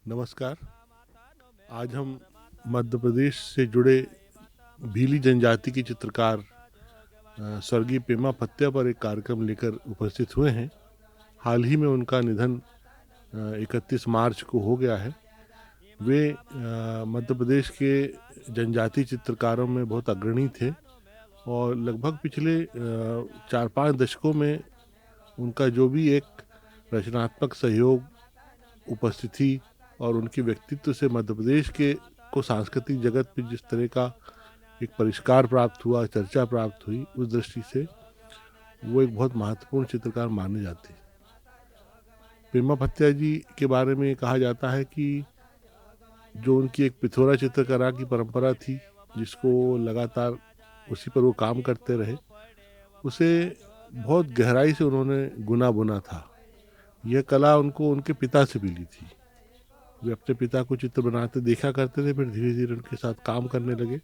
नमस्कार। आज हम मध्य प्रदेश से जुड़े भीली जनजाति के चित्रकार स्वर्गीय पेमा पत्या पर एक कार्यक्रम लेकर उपस्थित हुए हैं। हाल ही में उनका निधन 31 मार्च को हो गया है। वे मध्य प्रदेश के जनजाति चित्रकारों में बहुत अग्रणी थे और लगभग पिछले 4-5 दशकों में उनका जो भी एक रचनात्मक सहयोग, उपस्थिति और उनके व्यक्तित्व से मध्य प्रदेश के को सांस्कृतिक जगत में जिस तरह का एक परिष्कार प्राप्त हुआ, चर्चा प्राप्त हुई, उस दृष्टि से वो एक बहुत महत्वपूर्ण चित्रकार माने जाते हैं। पेमा पत्या जी के बारे में कहा जाता है कि जो उनकी एक पिथौरा चित्रकला की परंपरा थी, जिसको लगातार उसी पर वो काम करते रहे, उसे बहुत गहराई से उन्होंने गुना बुना था। यह कला उनको उनके पिता से मिली थी। वे अपने पिता को चित्र बनाते देखा करते थे, फिर धीरे धीरे उनके साथ काम करने लगे।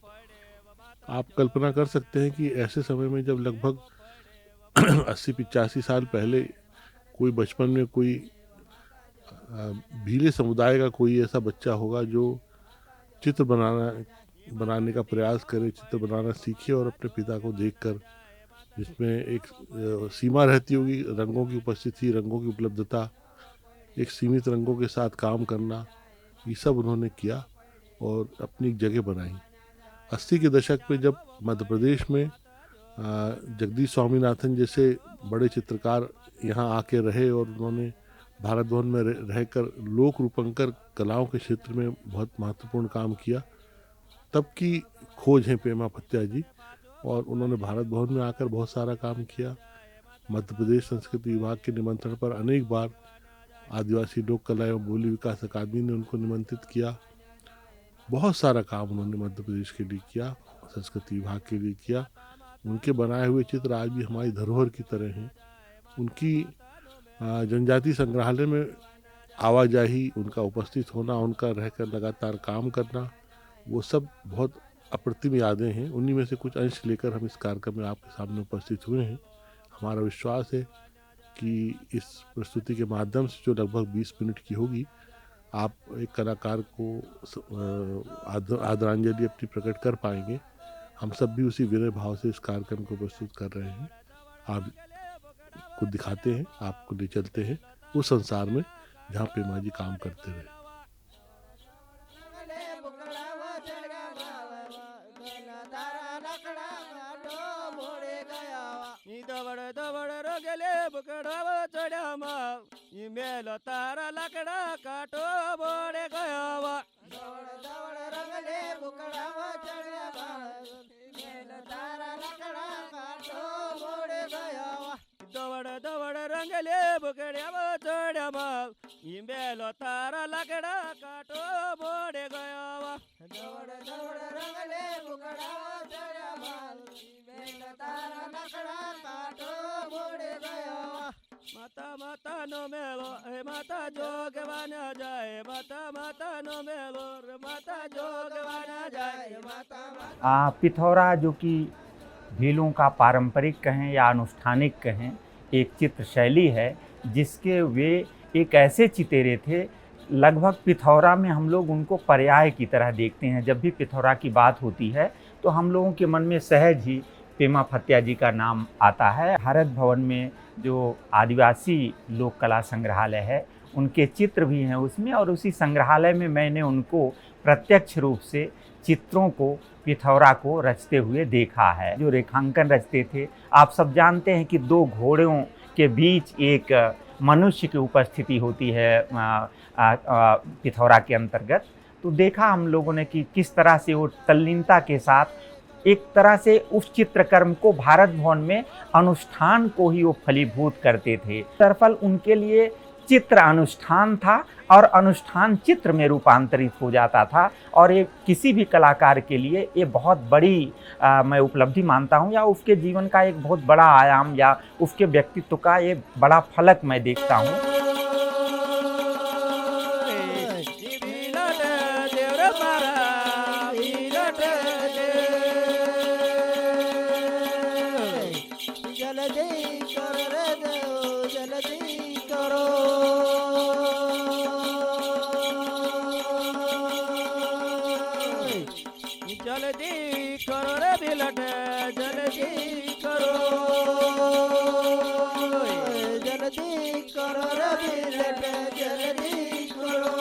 आप कल्पना कर सकते हैं कि ऐसे समय में जब लगभग 80-85 साल पहले कोई बचपन में कोई भीले समुदाय का कोई ऐसा बच्चा होगा जो चित्र बनाने का प्रयास करे, चित्र बनाना सीखे और अपने पिता को देखकर, जिसमें एक सीमा रहती होगी, रंगों की उपस्थिति, रंगों की उपलब्धता, एक सीमित रंगों के साथ काम करना, ये सब उन्होंने किया और अपनी जगह बनाई। 80 के दशक में जब मध्य प्रदेश में जगदीश स्वामीनाथन जैसे बड़े चित्रकार यहाँ आके रहे और उन्होंने भारत भवन में रहकर लोक रूपंकर कलाओं के क्षेत्र में बहुत महत्वपूर्ण काम किया, तब की खोज है पेमा पत्या जी। और उन्होंने भारत भवन में आकर बहुत सारा काम किया। मध्य प्रदेश संस्कृति विभाग के निमंत्रण पर अनेक बार आदिवासी लोक कला एवं बोली विकास अकादमी ने उनको निमंत्रित किया। बहुत सारा काम उन्होंने मध्य प्रदेश के लिए किया, संस्कृति विभाग के लिए किया। उनके बनाए हुए चित्र आज भी हमारी धरोहर की तरह हैं। उनकी जनजाति संग्रहालय में आवाजाही, उनका उपस्थित होना, उनका रहकर लगातार काम करना, वो सब बहुत अप्रतिम यादें हैं। उन्हीं में से कुछ अंश लेकर हम इस कार्यक्रम में आपके सामने उपस्थित हुए हैं। हमारा विश्वास है कि इस प्रस्तुति के माध्यम से, जो लगभग 20 मिनट की होगी, आप एक कलाकार को आदरांजलि अपनी प्रकट कर पाएंगे। हम सब भी उसी विनय भाव से इस कार्यक्रम को प्रस्तुत कर रहे हैं। आपको दिखाते हैं, आपको ले चलते हैं उस संसार में जहाँ पेमा जी काम करते रहे। दवड़ दवड़ रोगले बुकड़ाव चढ़ामा मेल तारा लकड़ा काटो बोड़े गयावा दवड़ दवड़ रंगले बुकड़ाव चढ़ामा मेल तारा लकड़ा काटो बोड़े गयावा दवड़ दवड़ रंगले बुकड़ाव चढ़ामा मेल तारा लकड़ा काटो बोड़े गयावा दवड़ दवड़ रंगले बुकड़ाव चढ़ामा मेल तारा लकड़ा काटो बोड़े गयावा माता माता नो मेलो हे माता जोगवाना जाए माता माता नो मेलो रे माता जोगवाना जाए माता। पिथौरा जो कि भीलों का पारंपरिक कहें या अनुष्ठानिक कहें एक चित्र शैली है, जिसके वे एक ऐसे चितेरे थे, लगभग पिथौरा में हम लोग उनको पर्याय की तरह देखते हैं। जब भी पिथौरा की बात होती है तो हम लोगों के मन में सहज ही पेमा पत्या जी का नाम आता है। भारत भवन में जो आदिवासी लोक कला संग्रहालय है, उनके चित्र भी हैं उसमें, और उसी संग्रहालय में मैंने उनको प्रत्यक्ष रूप से चित्रों को, पिथौरा को रचते हुए देखा है। जो रेखांकन रचते थे, आप सब जानते हैं कि दो घोड़ों के बीच एक मनुष्य की उपस्थिति होती है पिथौरा के अंतर्गत। तो देखा हम लोगों ने कि किस तरह से वो तल्लीनता के साथ एक तरह से उस चित्रकर्म को, भारत भवन में अनुष्ठान को ही वो फलीभूत करते थे। दरअसल उनके लिए चित्र अनुष्ठान था और अनुष्ठान चित्र में रूपांतरित हो जाता था, और ये किसी भी कलाकार के लिए ये बहुत बड़ी मैं उपलब्धि मानता हूँ, या उसके जीवन का एक बहुत बड़ा आयाम, या उसके व्यक्तित्व का ये बड़ा फलक मैं देखता हूँ। जल्दी करो रे बिलट जल्दी करो जल्दी करो रे बिलट जल्दी करो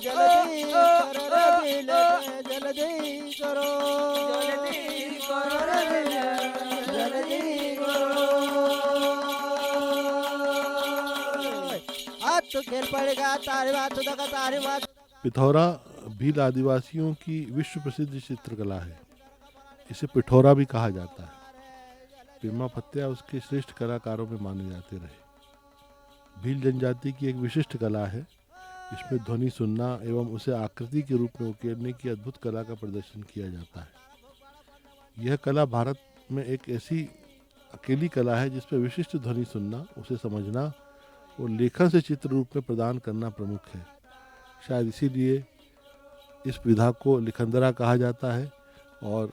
जल्दी करो रे बिलट जल्दी करो रे बिलट जल्दी करो आज तो खेल पड़ेगा तारी बात तो दगा तारी बात। पिथौरा भील आदिवासियों की विश्व प्रसिद्ध चित्रकला है। इसे पिठौरा भी कहा जाता है। पेमा पत्या उसके श्रेष्ठ कलाकारों में माने जाते रहे। भील जनजाति की एक विशिष्ट कला है। इसमें ध्वनि सुनना एवं उसे आकृति के रूप में उकेरने की अद्भुत कला का प्रदर्शन किया जाता है। यह कला भारत में एक ऐसी अकेली कला है जिसमें विशिष्ट ध्वनि सुनना, उसे समझना और लेखन से चित्र रूप में प्रदान करना प्रमुख है। शायद इसीलिए इस विधा को लिखंदरा कहा जाता है और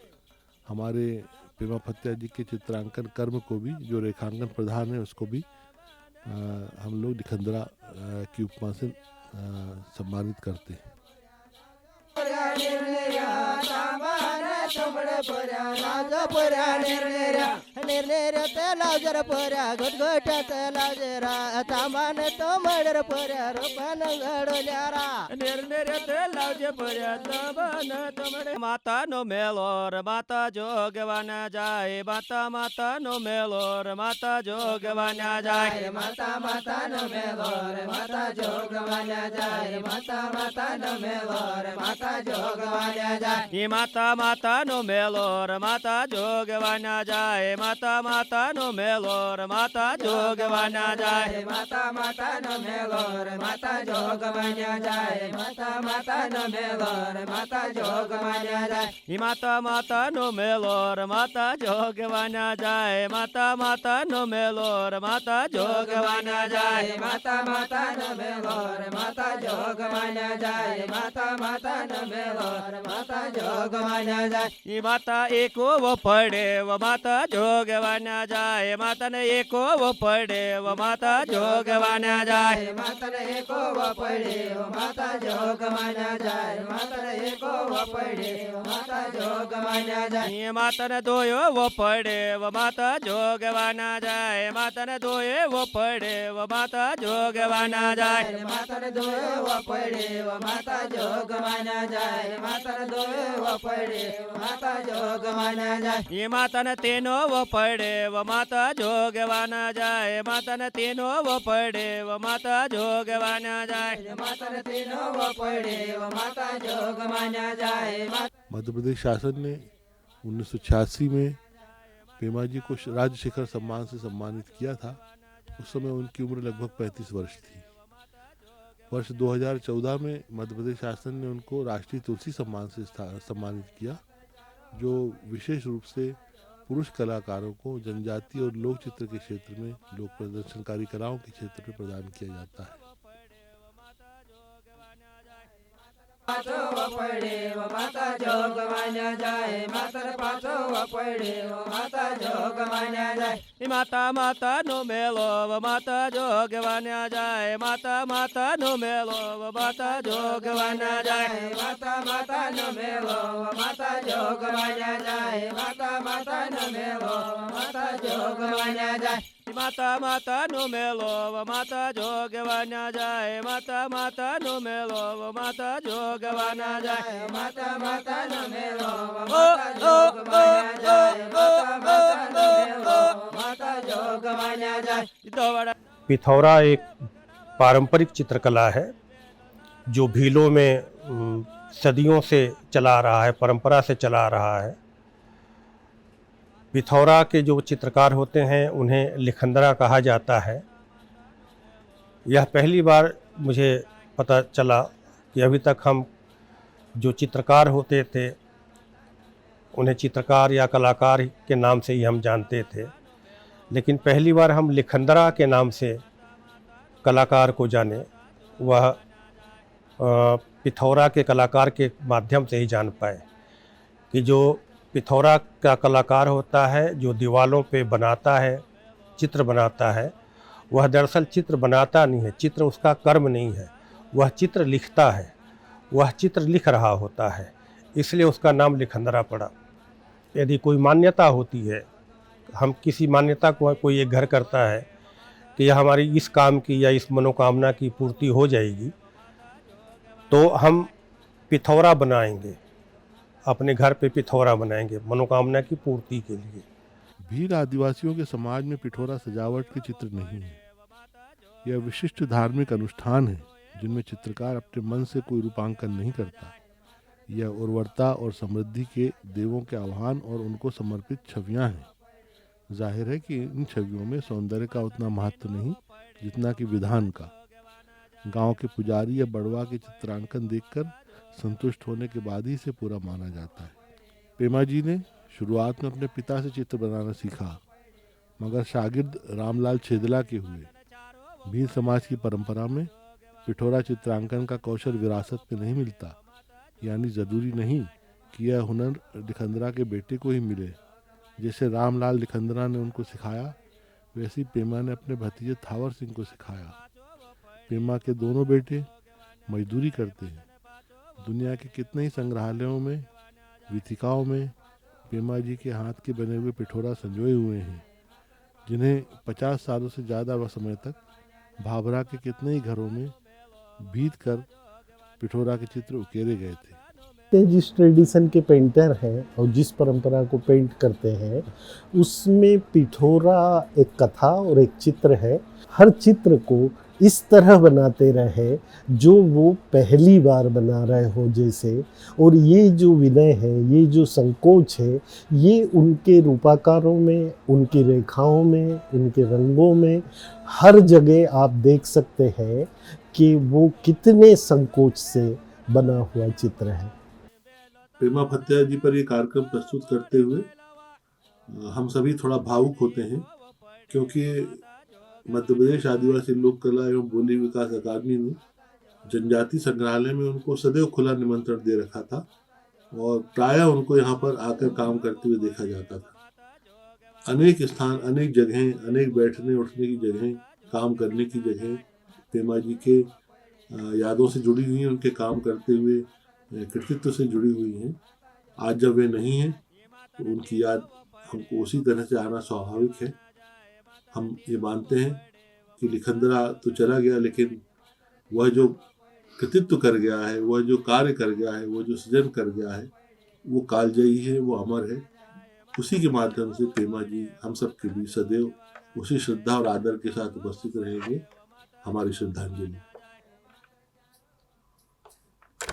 हमारे पेमा पत्या जी के चित्रांकन कर्म को भी, जो रेखांकन प्रधान है, उसको भी हम लोग लिखंदरा की उपमा से सम्मानित करते हैं। निर्नेर तेलाव जरा पर्या घटघट तेलाव जरा तांबान तो मडर पर्या रोपन घडोल्यारा निर्नेर तेलाव जे पर्या तांबान तो मडर माता नो मेलोर माता जोगवान जाय माता माता नो मेलोर माता जोगवान जाय माता माता नो मेलोर माता जोगवान जाय माता माता नो मेलोर माता जोगवान जाय माता माता नो मेलोर माता जोगवान जाय माता माता नो मेलोर माता जोगवान जाय माता माता नो मेलोर माता जोगवान जाय माता माता नो मेलोर माता जोगवान जाय माता माता नो मेलोर माता जोगवान जाय माता माता नो मेलोर माता जोगवान जाय माता माता नो मेलोर माता जोगवान जाय माता माता नो मेलोर माता जोगवान जाय माता एको वो पड़े व माता जोगवान जाय माता ने एको वो पड़े व माता जोगवान जाय माता ने एको वो पड़े व माता जोगवान जाय माता ने एको वो पड़े व माता जोगवान जाय माता ने दोयो वो पड़े व माता जोगवान जाय माता ने दोये वो पड़े व माता जोगवान जाय माता ने दोये वो पड़े व माता जोगवान जाय माता ने दोये वो पड़े व माता जोगवान जाय ये माता ने तेनो वो पड़े व माता जोगवान जाय माता ने तेनो वो पड़े व माता जोगवान जाय माता ने तेनो वो पड़े व माता जोगवान जाय। मध्य प्रदेश शासन ने 1986 में पेमा जी को राज्य शिखर सम्मान से सम्मानित किया था। उस समय उनकी उम्र लगभग 35 वर्ष थी। वर्ष 2014 में मध्य प्रदेश शासन ने उनको राष्ट्रीय तुलसी सम्मान से सम्मानित किया, जो विशेष रूप से पुरुष कलाकारों को जनजाति और लोक चित्र के क्षेत्र में, लोक प्रदर्शनकारी कलाओं के क्षेत्र में प्रदान किया जाता है। पाछो पड़े वो माता जोगवान जाए माता पाछो पड़े वो माता जोगवान जाए माता माता नो मेलो वो माता जोगवान जाए माता माता नो मेलो वो माता जोगवान जाए माता माता नो मेलो वो माता जोगवान जाए माता माता नो मेलो वो माता जोगवान जाए माता माता नो मेलो वो माता जोगवान जाए माता माता नो मेलो वो माता जोगवान जाए माता माता नो मेलो वो माता जोगवान जाए माता माता नो मेलो माता जोगवान जाए। पिथौरा एक पारंपरिक चित्रकला है जो भीलों में सदियों से चला रहा है, परंपरा से चला रहा है। पिथौरा के जो चित्रकार होते हैं उन्हें लिखंदरा कहा जाता है। यह पहली बार मुझे पता चला कि अभी तक हम जो चित्रकार होते थे उन्हें चित्रकार या कलाकार के नाम से ही हम जानते थे, लेकिन पहली बार हम लिखंदरा के नाम से कलाकार को जाने, वह पिथौरा के कलाकार के माध्यम से ही जान पाए कि जो पिथौरा का कलाकार होता है, जो दीवारों पे बनाता है, चित्र बनाता है, वह दरअसल चित्र बनाता नहीं है, चित्र उसका कर्म नहीं है, वह चित्र लिखता है। वह चित्र लिख रहा होता है, इसलिए उसका नाम लिखंदरा पड़ा। यदि कोई मान्यता होती है, हम किसी मान्यता को कोई एक घर करता है कि यह हमारी इस काम की या इस मनोकामना की पूर्ति हो जाएगी, तो हम पिथौरा बनाएंगे, अपने घर पे पिथौरा बनाएंगे मनोकामना की पूर्ति के लिए। भील आदिवासियों के समाज में पिठोरा सजावट के चित्र नहीं है। यह विशिष्ट धार्मिक अनुष्ठान है जिनमें चित्रकार अपने मन से कोई रूपांकन नहीं करता। यह उर्वरता और समृद्धि के देवों के आह्वान और उनको समर्पित छवियां हैं। जाहिर है कि इन छवियों में सौंदर्य का उतना महत्व नहीं जितना कि विधान का। गांव के पुजारी या बड़वा के चित्रांकन देखकर संतुष्ट होने के बाद ही इसे पूरा माना जाता है। पेमा जी ने शुरुआत में अपने पिता से चित्र बनाना सीखा, मगर शागिर्द रामलाल छेदला के हुए। भील समाज की परंपरा में पिठोरा चित्रांकन का कौशल विरासत में नहीं मिलता, यानी ज़रूरी नहीं कि यह हुनर लिखंदरा के बेटे को ही मिले। जैसे रामलाल लिखंदरा ने उनको सिखाया, वैसे ही पेमा ने अपने भतीजे थावर सिंह को सिखाया। पेमा के दोनों बेटे मजदूरी करते हैं। दुनिया के कितने ही संग्रहालयों में, वीथिकाओं में पेमा जी के हाथ के बने हुए पिठोरा संजोए हुए हैं, जिन्हें 50 सालों से ज़्यादा समय तक भाभरा के कितने ही घरों में भीत कर पिठोरा के चित्र उकेरे गए थे। जिस ट्रेडिशन के पेंटर हैं और जिस परंपरा को पेंट करते हैं, उसमें पिठोरा एक कथा और एक चित्र है। हर चित्र को इस तरह बनाते रहे जो वो पहली बार बना रहे हो जैसे। और ये जो विनय है, ये जो संकोच है, ये उनके रूपाकारों में, उनकी रेखाओं में, उनके रंगों में, हर जगह आप देख सकते हैं कि वो कितने संकोच से बना हुआ चित्र है। पेमा भत्तिया जी पर ये कार्यक्रम प्रस्तुत करते हुए हम सभी थोड़ा भावुक होते हैं, क्योंकि मध्य प्रदेश आदिवासी लोक कला एवं बोली विकास अकादमी ने जनजाति संग्रहालय में उनको सदैव खुला निमंत्रण दे रखा था और प्रायः उनको यहाँ पर आकर काम करते हुए देखा जाता था। अनेक स्थान, अनेक जगहें, अनेक बैठने उठने की जगहें, काम करने की जगहें पेमा जी के यादों से जुड़ी हुई हैं, उनके काम करते हुए कृतित्व से जुड़ी हुई हैं। आज जब वे नहीं हैं तो उनकी याद हमको उसी तरह से आना स्वाभाविक है। हम ये मानते हैं कि लिखंदरा तो चला गया, लेकिन वह जो कृतित्व कर गया है, वह जो कार्य कर गया है, वह जो सृजन कर गया है, वो कालजयी है, वो अमर है। उसी के माध्यम से पेमा जी हम सब के बीच सदैव उसी श्रद्धा और आदर के साथ उपस्थित रहेंगे। हमारी श्रद्धांजलि।